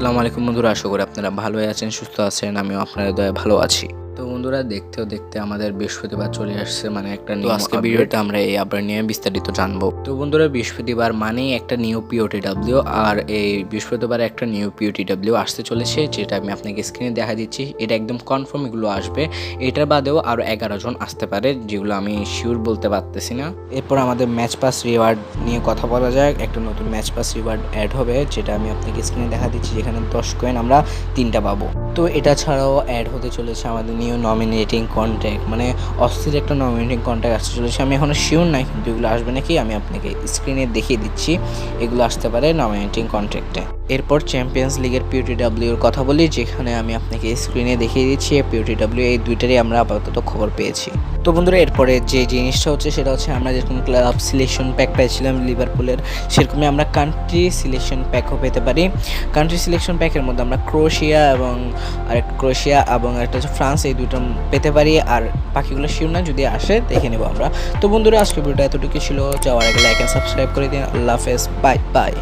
আসসালামু আলাইকুম বন্ধুরা, আশা করি আপনারা ভালোই আছেন, সুস্থ আছেন। আমিও আপনাদের দয়ায় ভালো আছি। তো বন্ধুরা, দেখতে আমাদের বৃহস্পতিবার চলে আসছে, মানে একটা নিউ আজকে ভিডিওতে আমরা এই আপডেট নিয়ে বিস্তারিত জানবো। তো বন্ধুরা, বৃহস্পতিবার মানেই একটা নিউ পিওটিডব্লিউ, আর এই বৃহস্পতিবার একটা নিউ পিওটিডব্লিউ আসতে চলেছে, যেটা আমি আপনাকে স্ক্রিনে দেখা দিচ্ছি। এটা একদম কনফার্ম এগুলো আসবে। এটার বাদেও আরও 11 জন আসতে পারে, যেগুলো আমি শিওর বলতে পারতেছি না। এরপর আমাদের ম্যাচ পাস রিওয়ার্ড নিয়ে কথা বলা যায়। একটা নতুন ম্যাচ পাস রিওয়ার্ড অ্যাড হবে, যেটা আমি আপনাকে স্ক্রিনে দেখা দিচ্ছি, যেখানে 10 কয়েন আমরা 3টা পাবো। তো এটা ছাড়াও অ্যাড হতে চলেছে আমাদের নিউ নমিনেটিং কন্ট্যাক্ট, মানে অস্থির একটা নমিনেটিং কন্ট্যাক্ট আসতে চলেছে। আমি এখনও শিওর নাই, কিন্তু এগুলো আসবে নাকি আমি আপনাকে স্ক্রিনে দেখিয়ে দিচ্ছি। এগুলো আসতে পারে নমিনেটিং কন্ট্যাক্টে। এরপর চ্যাম্পিয়ন্স লিগের পিওটিডব্লিউর কথা বলি, যেখানে আমি আপনাকে স্ক্রিনে দেখিয়ে দিচ্ছি। পিওটিডব্লিউ এই দুইটারই আমরা আপাতত খবর পেয়েছি। তো বন্ধুরা, এরপরে যে জিনিসটা হচ্ছে সেটা হচ্ছে আমরা যেরকম ক্লাব সিলেকশন প্যাক পেয়েছিলাম লিভারপুলের, সেরকমই আমরা কান্ট্রি সিলেকশন প্যাকও পেতে পারি। কান্ট্রি সিলেকশন প্যাকের মধ্যে আমরা ক্রোয়েশিয়া এবং একটা হচ্ছে ফ্রান্স, এই দুটো পেতে পারি। আর বাকিগুলো শিওর না, যদি আসে দেখে নেবো আমরা। তো বন্ধুরা, আজকে ভিডিওটা এতটুকু ছিল। যাওয়ার আগে লাইক অ্যান্ড সাবস্ক্রাইব করে দিন। আল্লাহ হাফেজ, বাই বাই।